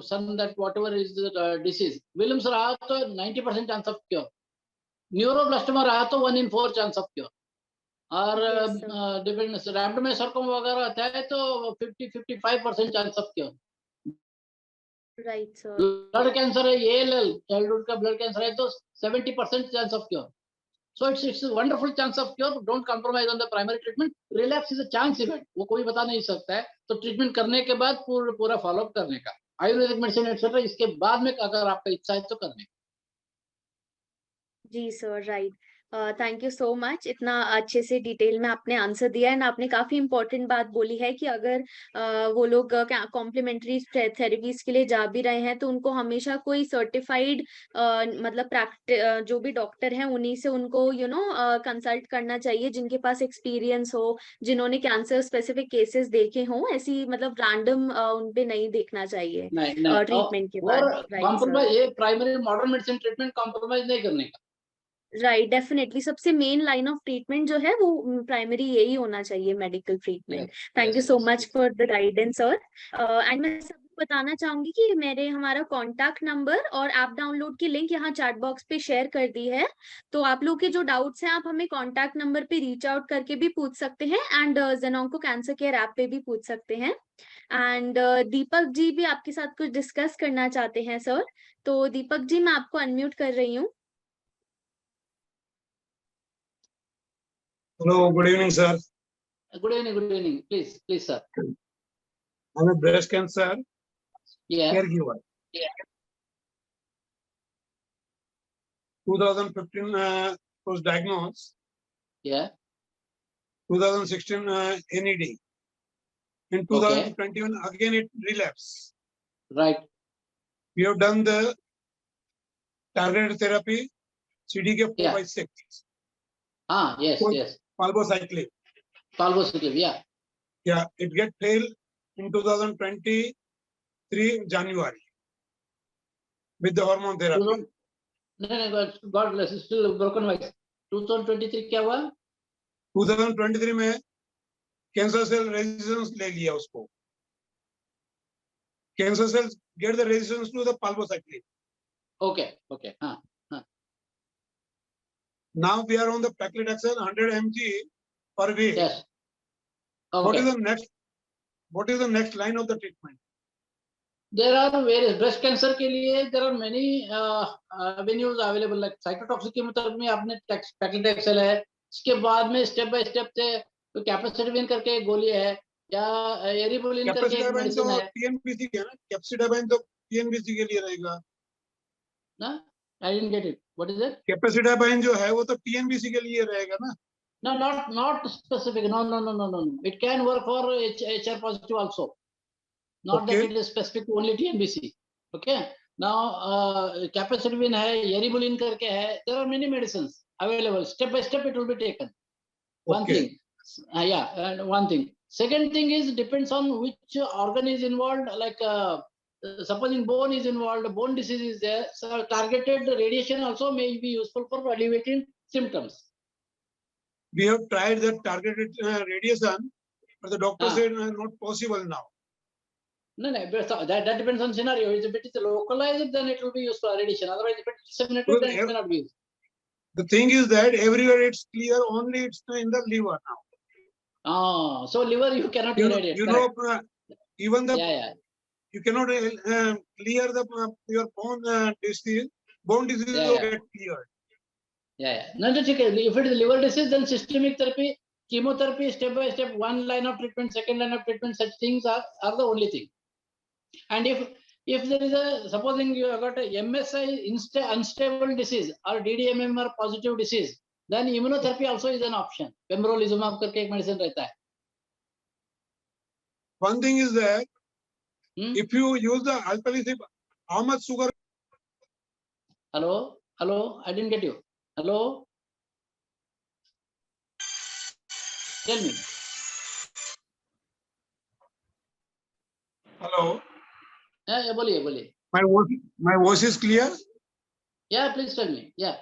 son, that whatever is the disease, Williams raha to 90% chance of cure, neuroblastoma raha to 1 in 4 chance of cure, और depends random sarcoma वगैरह आता है तो 50-55% chance of cure. Right sir. Blood cancer है, ALL childhood का blood cancer है तो 70% chance of cure. So it's a wonderful chance of cure. Don't compromise on the primary treatment. Relapse is a chance event. वो कोई बता नहीं सकता है, तो ट्रीटमेंट करने के बाद पूरा फॉलोअप करने का, आयुर्वेदिक मेडिसिन एक्सेट्रा, इसके बाद में अगर आपका इच्छा है तो करने का। जी sir, right. Thank you so much, इतना अच्छे से डिटेल में आपने आंसर दिया है। आपने काफी इंपॉर्टेंट बात बोली है कि अगर वो लोग कॉम्प्लीमेंट्री थेरेपीज के लिए जा भी रहे हैं तो उनको हमेशा कोई सर्टिफाइड मतलब जो भी डॉक्टर हैं उन्हीं से उनको कंसल्ट करना चाहिए, जिनके पास एक्सपीरियंस हो, जिन्होंने कैंसर स्पेसिफिक केसेस देखे हों। ऐसी मतलब रैंडम उन पे नहीं देखना चाहिए ट्रीटमेंट के बाद। कॉम्प्रोमाइज, ये primary modern medicine treatment compromise नहीं करने का। राइट, डेफिनेटली सबसे मेन लाइन ऑफ ट्रीटमेंट जो है वो प्राइमरी यही होना चाहिए, medical treatment. Thank you so much for the guidance sir. And मैं सबको बताना चाहूंगी कि मैंने हमारा कॉन्टैक्ट नंबर और ऐप डाउनलोड की लिंक यहाँ चैट बॉक्स पे शेयर कर दी है, तो आप लोग के जो डाउट्स हैं आप हमें कॉन्टैक्ट नंबर पे रीच आउट करके भी पूछ सकते हैं, एंड जेनोंको कैंसर केयर ऐप पे भी पूछ सकते हैं। एंड दीपक जी भी आपके साथ कुछ डिस्कस करना चाहते हैं सर, तो दीपक जी मैं आपको अनम्यूट कर रही हूँ। Hello, good evening, sir. Good evening, good evening. Please, sir. I'm a breast cancer Yeah. caregiver. 2015 was diagnosed. Yeah. 2016 NED. In 2021 again it relapsed. Right. We have done the targeted therapy, CDK 4/6, Yes, What? yes. palbociclib. Palbociclib, yeah. Yeah, it get failed in 2023 January with the hormone therapy. No, God bless. It's still broken voice. 2023 क्या हुआ? 2023 में cancer cell resistance ले लिया उसको. Cancer cells get the resistance to the palbociclib. Okay. Now we are on the paclitaxel 100 mg per week. Yes. What is Okay. the next? What is the next line of the treatment? There are various breast cancer के लिए there are many avenues available like cytotoxic chemotherapy में आपने paclitaxel है. इसके बाद में step by step से तो capecitabine करके एक गोली है या eribulin करके एक Capecitabine तो medicine है. TNBC के है ना? Capecitabine तो TNBC के लिए रहेगा. ना? I didn't get it. What is it? Capecitabine जो है वो तो TNBC के लिए रहेगा ना? No, not specific. No. It can work for HR positive also. Not that it is specific to only TNBC. Okay. Now, capecitabine है, eribulin करके है. There are many medicines available. Step by step, it will be taken. One thing. And one thing. Second thing is depends on which organ is involved. Like supposing bone is involved, bone disease is there. So targeted radiation also may be useful for alleviating symptoms. We have tried the targeted radiation, but the doctor said not possible now. No, but that depends on scenario. If it is localized, then it will be used for radiation. Otherwise, if it is disseminated, then it may not be used. The thing is that everywhere it's clear, only it's in the liver now. So liver you cannot irradiate. Even the you cannot clear the your bone disease. Bone disease will get cleared. No, that's okay. If it is liver disease, then systemic therapy, chemotherapy, step by step, one line of treatment, second line of treatment, such things are the only thing. And if there is a, supposing you have got a MSI unstable disease or DDMMR positive disease, then immunotherapy also is an option. Pembrolizumab करके एक medicine रहता है. One thing is that if you use the alpelisib, how much sugar? Hello, I didn't get you. Hello, tell me. Hello. Yeah, बोलिए. My voice is clear? Yeah, please tell me. Yeah.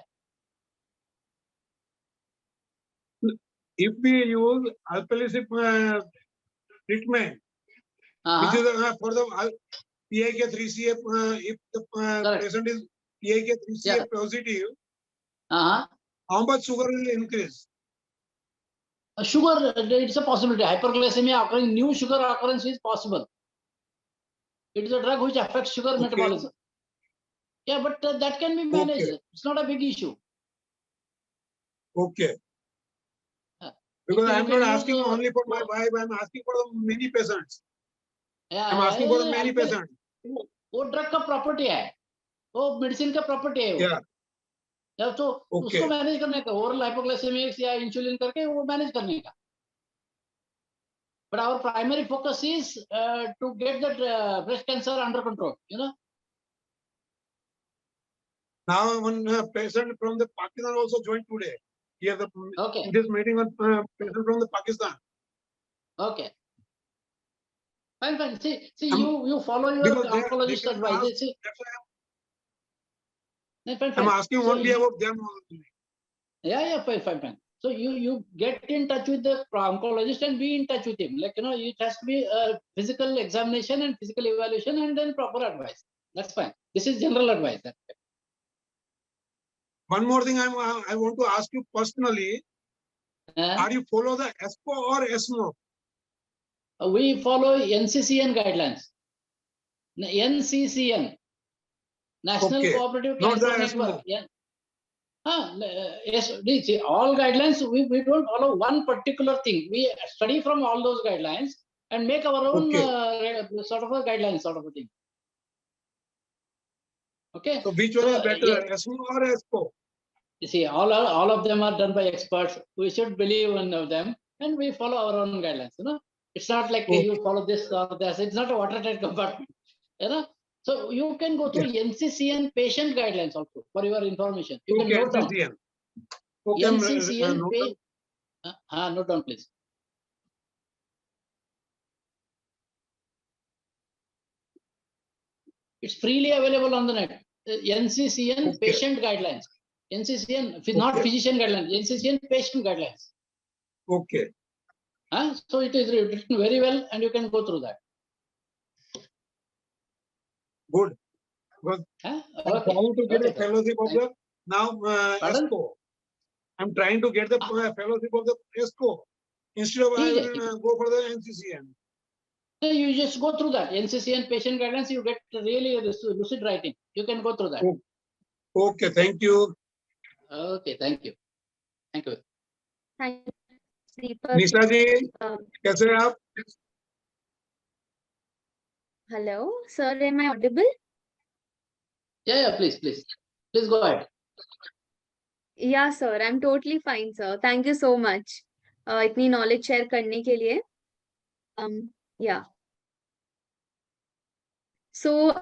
If we use alpelisib treatment, which is for the PIK3CA, if the patient is PIK3CA positive, how much sugar will increase? Sugar, it's a possibility. Hyperglycemia occurring, new sugar occurrence is possible. It is a drug which affects sugar metabolism. Yeah, but that can be managed. It's not a big issue. Okay. Because I'm not asking only for my wife, I'm asking for the many patients. I'm asking for the many patients. वो drug का property है, वो medicine का property है. या तो उसको manage करने का, ओरल हाइपोग्लाइसेमिक्स या इंसुलिन करके वो मैनेज करने का. But our primary focus is to get the breast cancer under control. Now one patient from the Pakistan also joined today. Here in this meeting, one patient from the Pakistan. Okay. Fine. See, you follow your oncologist advice. I'm asking only about them. Yeah, fine. So you get in touch with the oncologist and be in touch with him. Like, it has to be a physical examination and physical evaluation and then proper advice. That's fine. This is general advice. One more thing I want to ask you personally. Are you follow the ESPO or ESMO? We follow NCCN guidelines. NCCN. National Cooperative Cancer Network. Yes, see, all guidelines, we don't follow one particular thing. We study from all those guidelines and make our own sort of a guideline sort of a thing. Okay. So which one is better, ESMO or ESCO? You see, all of them are done by experts. We should believe in them, and we follow our own guidelines. It's not like you follow this or this. It's not a watertight compartment. So you can go through NCCN patient guidelines also for your information. You can note down. NCCN note down, please. It's freely available on the net. NCCN patient guidelines. NCCN, not physician guidelines. NCCN patient guidelines. Okay. So it is written very well, and you can go through that. Good. Good. Okay. I'm trying to get the fellowship of the ESCO. I'm trying to get the fellowship of the ESCO instead of I will go for the NCCN. You just go through that NCCN patient guidelines. You get really lucid writing. You can go through that. Okay. Thank you. Okay. Thank you. Thank you. Thank you. निशा जी, कैसे हैं आप? Hello, sir. Am I audible? Yeah. Please go ahead. Yeah, sir. I'm totally fine, sir. Thank you so much. इतनी knowledge share करने के लिए. Yeah. So,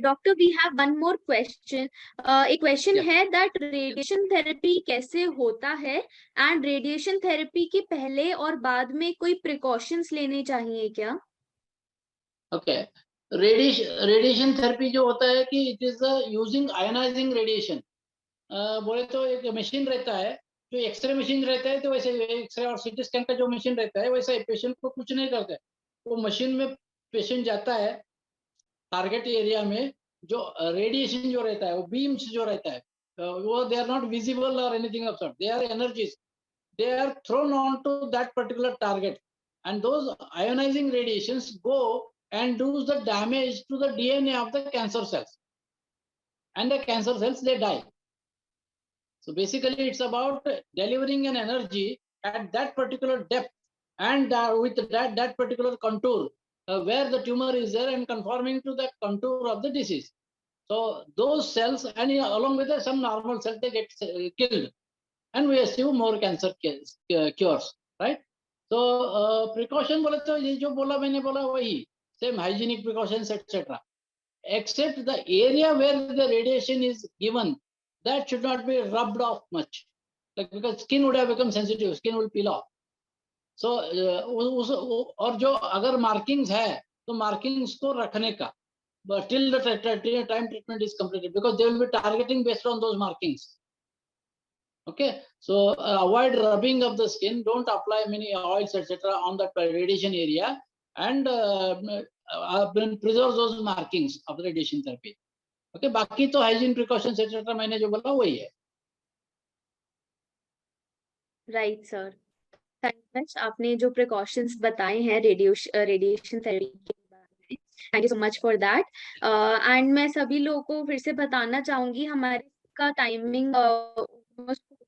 doctor, we have one more question. एक question है that radiation therapy कैसे होता है and radiation therapy के पहले और बाद में कोई precautions लेने चाहिए क्या? Okay. Radiation therapy जो होता है कि it is using ionizing radiation. बोले तो एक मशीन रहता है जो एक्सरे मशीन रहता है, तो वैसे एक्सरे और सीटी स्कैन का जो मशीन रहता है वैसे पेशेंट को कुछ नहीं करता है. वो मशीन में पेशेंट जाता है टारगेट एरिया में, जो रेडिएशन जो रहता है वो बीम्स जो रहता है वो दे आर नॉट विजिबल और anything of sort, they are energies, they are thrown on to that particular target and those ionising radiations go and does the damage to the DNA of the cancer cells, and the cancer cells they die. So basically it's about delivering an energy at that particular depth and with that particular contour where the tumor is there and conforming to that contour of the disease. So those cells and along with some normal cells they get killed and we achieve more cancer cures, right? So precaution बोले तो ये जो बोला मैंने बोला वही, same hygienic precautions etc. Except the area where the radiation is given, that should not be rubbed off much, like because skin would have become sensitive, skin will peel off. So और जो अगर markings है तो markings को रखने का, but till the time treatment is completed, because they will be targeting based on those markings. Okay, so avoid rubbing of the skin, don't apply many oils etc. on that radiation area, and preserve those markings of the radiation therapy. Okay, बाकी तो hygiene precautions etc. मैंने जो बोला वही है. Right, sir. Thank you much. आपने जो precautions बताए हैं radiation therapy के बारे में, thank you so much for that. And मैं सभी लोगों को फिर से बताना चाहूंगी हमारे का टाइमिंग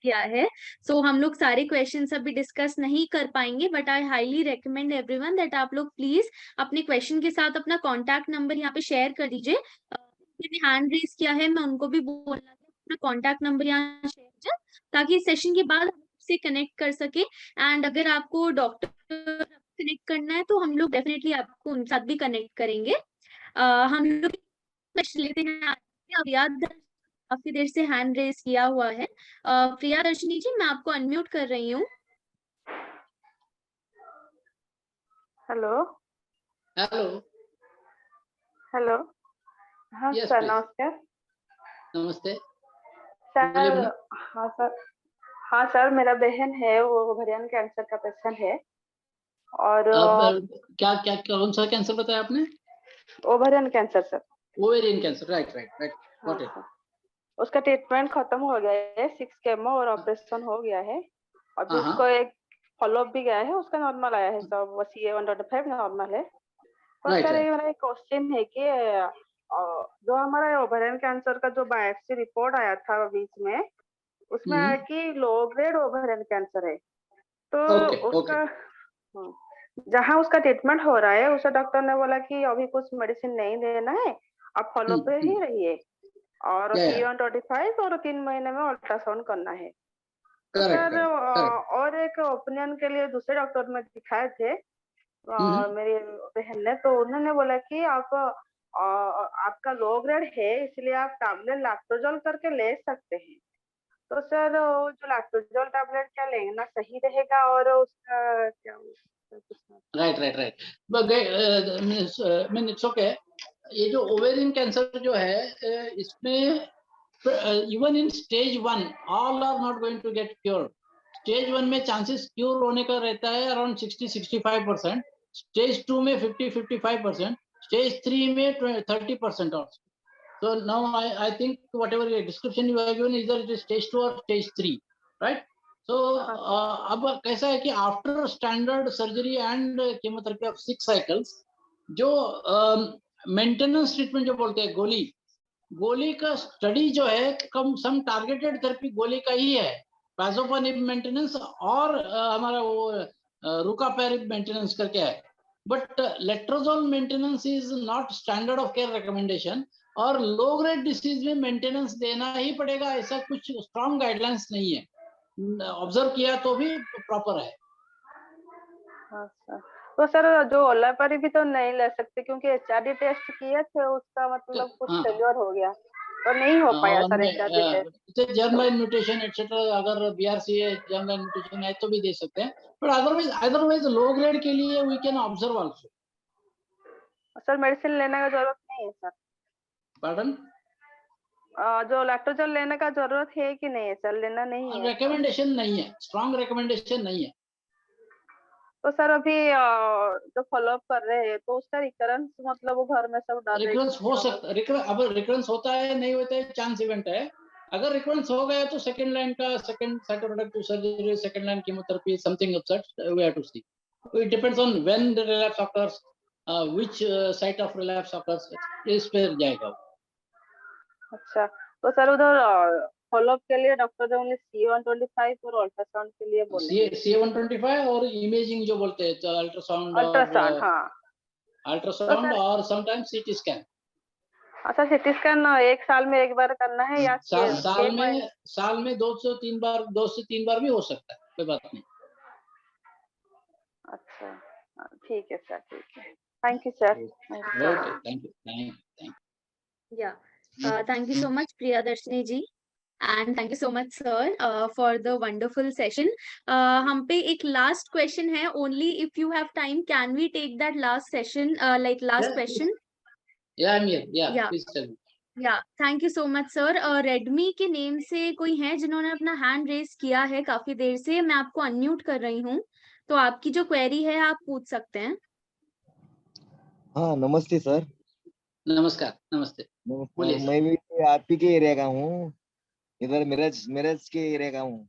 किया है, so हम लोग सारे क्वेश्चंस अभी डिस्कस नहीं कर पाएंगे, but I highly recommend everyone that आप लोग प्लीज अपने क्वेश्चन के साथ अपना कॉन्टैक्ट नंबर यहाँ पे शेयर कर दीजिए. मैंने हैंड रेज किया है, मैं उनको भी बोलना है अपना कॉन्टैक्ट नंबर यहाँ शेयर कीजिए ताकि सेशन के बाद से कनेक्ट कर सके. एंड अगर आपको डॉक्टर कनेक्ट करना है तो हम लोग डेफिनेटली आपको उनके साथ भी कनेक्ट करेंगे. हम लोग क्वेश्चन लेते हैं. अब याद काफी देर से हैंड रेज किया हुआ है. प्रिया दर्शनी जी, मैं आपको अनम्यूट कर रही हूँ. Hello hello hello. हाँ Yes, सर, please. नमस्कार नमस्ते सर. हाँ सर, मेरा बहन है, वो ओवरियन कैंसर का पेशेंट है. और क्या कौन सा कैंसर बताया आपने? Ovarian cancer sir. Ovarian cancer, right. Got it. उसका ट्रीटमेंट खत्म हो गया है, 6 केमो और ऑपरेशन हो गया है. अभी उसको एक फॉलोअप भी गया है, उसका नॉर्मल आया है सब, CA-125 नॉर्मल है. तो सर ये मेरा एक क्वेश्चन है कि जो हमारा ओवरियन कैंसर का जो बायोप्सी रिपोर्ट आया था बीच में, उसमें है कि लो ग्रेड ओवेरियन कैंसर है। तो ओके उसका जहाँ उसका ट्रीटमेंट हो रहा है उसे डॉक्टर ने बोला कि अभी कुछ मेडिसिन नहीं देना है, आप फॉलो पे ही रहिए और C125 और 3 महीने में अल्ट्रासाउंड करना है। तो सर और एक ओपिनियन के लिए दूसरे डॉक्टर में दिखाए थे मेरी बहन ने, तो उन्होंने बोला कि आपका लो ग्रेड है इसलिए आप टैबलेट लैक्टोजोल करके ले सकते हैं। तो सर वो जो लैक्टोजोल टैबलेट क्या लेना सही रहेगा और उसका क्या राइट मीन इट्स ओके। ये जो ओवेरियन कैंसर जो है इसमें even in stage 1 all are not going to get cure. Stage 1 में चांसेस क्योर होने का रहता है अराउंड 60-65%, स्टेज 2 में 50-55%, स्टेज 3 में 30% also. So now I think whatever description you have given, either it is stage 2 or stage 3, right? So अब कैसा है कि after standard surgery and chemotherapy of 6 cycles, जो maintenance treatment जो बोलते हैं गोली का स्टडी जो है कम सम टारगेटेड थेरेपी गोली का ही है, पैजोपानिब मेंटेनेंस और हमारा वो रुकापेरिब मेंटेनेंस करके है। But letrozole maintenance is not standard of care recommendation, और लो ग्रेड डिसीज में मेंटेनेंस देना ही पड़ेगा, ऐसा कुछ स्ट्रॉन्ग गाइडलाइंस नहीं है। ऑब्जर्व किया तो भी प्रॉपर है। अच्छा, तो सर जो ओलापारी भी तो नहीं ले सकते क्योंकि HRD टेस्ट किए थे, उसका मतलब कुछ फेलियर हो गया तो नहीं हो पाया sir HRD test. Germline mutation etcetera, अगर BRCA जर्मलाइन म्यूटेशन है तो भी दे सकते हैं, बट अदरवाइज लो ग्रेड के लिए we can observe also. Sir medicine लेने का जरूरत नहीं है सर? पार्डन? जो लैक्टोजोल लेने का जरूरत है कि नहीं है सर? लेना नहीं है? रिकमेंडेशन नहीं है, स्ट्रॉन्ग रिकमेंडेशन नहीं है। तो सर अभी जो फॉलोअप कर रहे हैं तो उसका रिकरेंस मतलब वो घर में सब डाल रहे हैं? रिकरेंस हो सकता, अब रिकरेंस होता है नहीं होता है चांस इवेंट है। अगर रिकरेंस हो गया तो सेकंड लाइन का second cytoreductive surgery, second line chemotherapy, something of such we have to see. It depends on when the relapse occurs, which site of relapse occurs, इस पे जाएगा। अच्छा, तो सर उधर फॉलोअप के लिए डॉक्टर ने ओनली C125 और अल्ट्रासाउंड के लिए बोले? C125 और इमेजिंग जो बोलते हैं, तो अल्ट्रासाउंड और समटाइम्स CT स्कैन। अच्छा, CT स्कैन 1 साल में 1 बार करना है या साल में 2 से 3 बार भी हो सकता है, कोई बात नहीं। अच्छा, ठीक है सर, ठीक है। Thank you sir. Okay, thank you. या thank you so much Priyadarshini ji, and thank you so much sir for the wonderful session. हम पे एक last question है, only if you have time can we take that last session, like last question? Yeah, I'm here. Yeah, please tell me. Yeah, thank you so much sir. Redmi के name से कोई है जिन्होंने अपना hand raise किया है काफी देर से, मैं आपको अनम्यूट कर रही हूँ, तो आपकी जो क्वेरी है आप पूछ सकते हैं। हाँ, नमस्ते सर। नमस्कार, नमस्ते। मैं भी आप ही के एरिया का हूँ, इधर मिरज के एरिया का हूँ।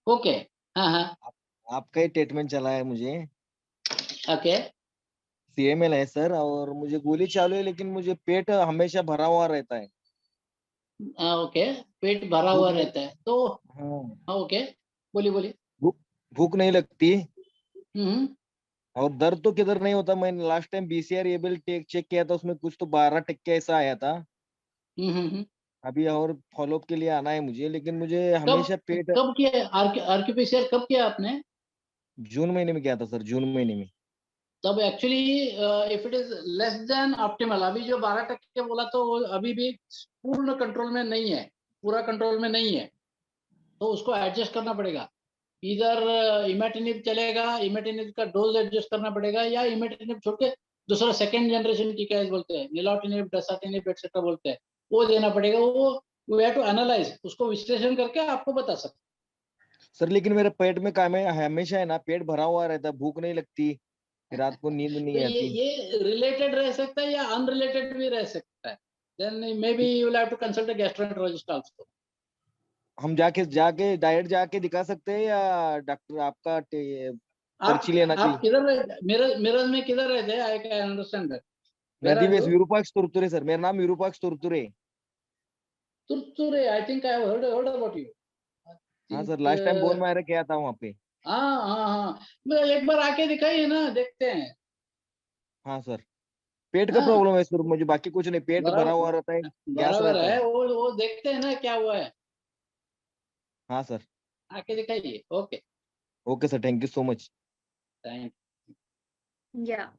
ओके, हाँ। आपका ही ट्रीटमेंट चला है मुझे। ओके। CML है सर, और मुझे गोली चालू है, लेकिन मुझे पेट हमेशा भरा हुआ रहता है। ओके, पेट भरा हुआ रहता है तो ओके, बोलिए। भूख नहीं लगती और दर्द तो किधर नहीं होता। मैंने last time BCR able check किया था, उसमें कुछ तो 12% ऐसा आया था। अभी और फॉलोअप के लिए आना है मुझे, लेकिन मुझे हमेशा पेट। कब किया RT-PCR? कब किया आपने? जून महीने में किया था सर, जून महीने में। तब actually if it is less than optimal, अभी जो 12% बोला तो वो अभी भी पूर्ण कंट्रोल में नहीं है, पूरा कंट्रोल में नहीं है, तो उसको एडजस्ट करना पड़ेगा। इधर इमेटिनिब चलेगा, इमेटिनिब का डोज एडजस्ट करना पड़ेगा, या इमेटिनिब छोड़ के दूसरा सेकेंड जनरेशन की क्या बोलते हैं, निलोटिनिब, डेसाटिनिब एटसेट्रा बोलते हैं, वो देना पड़ेगा। वो वी हैव टू एनालाइज, उसको विश्लेषण करके आपको बता सकते सर। लेकिन मेरे पेट में काम है, हमेशा है ना, पेट भरा हुआ रहता है, भूख नहीं लगती, रात को नींद नहीं आती। ये रिलेटेड रह सकता है या अनरिलेटेड भी रह सकता है। Then may be you will have to consult a gastroenterologist also. हम जाके डायरेक्ट जाके दिखा सकते हैं या डॉक्टर आपका पर्ची लेना चाहिए? आप किधर मिरज में किधर रहते हैं? I can understand that. नदी वेस विरूपाक्ष तुरतुरे सर, मेरा नाम Virupaksha Turture. Turture, I think I have heard about you. हाँ sir, last time bone marrow किया था वहाँ पे। हाँ, मतलब एक बार आके दिखाइए ना, देखते हैं। हाँ सर, पेट का प्रॉब्लम है सर मुझे, बाकी कुछ नहीं, पेट भरा हुआ रहता है, गैस बराबर रहता है, है। वो देखते हैं ना क्या हुआ है। हाँ सर, आके दिखाइए। Okay, okay sir, thank you so much. Thank ya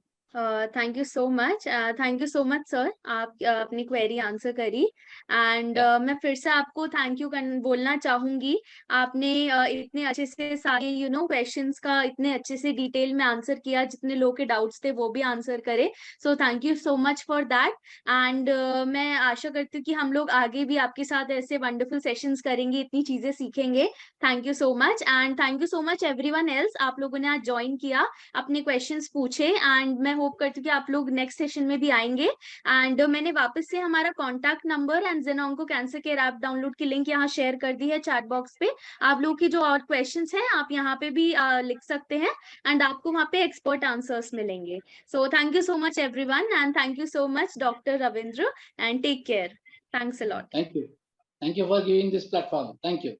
thank you so much, thank you so much sir, आप अपनी क्वेरी आंसर करी। एंड मैं फिर से आपको थैंक यू बोलना चाहूंगी। आपने इतने अच्छे से सारे क्वेश्चंस का इतने अच्छे से डिटेल में आंसर किया, जितने लोगों के डाउट्स थे वो भी आंसर करे। सो thank you so much for that. And मैं आशा करती हूँ कि हम लोग आगे भी आपके साथ ऐसे वंडरफुल सेशंस करेंगे, इतनी चीजें सीखेंगे। Thank you so much, and thank you so much everyone else, आप लोगों ने आज ज्वाइन किया, अपने क्वेश्चंस पूछे। एंड मैं होप करती हूँ कि आप लोग नेक्स्ट सेशन में भी आएंगे। एंड मैंने वापस से हमारा कॉन्टैक्ट नंबर एंड ज़ेनोंको कैंसर केयर ऐप डाउनलोड की लिंक यहाँ शेयर कर दी है चैट बॉक्स पे। आप लोग की जो और क्वेश्चंस हैं आप यहाँ पे भी लिख सकते हैं, एंड आपको वहाँ पे एक्सपर्ट आंसर्स मिलेंगे। So thank you so much everyone, and thank you so much doctor Ravindra, and take care. Thanks a lot. you for giving this platform. Thank you.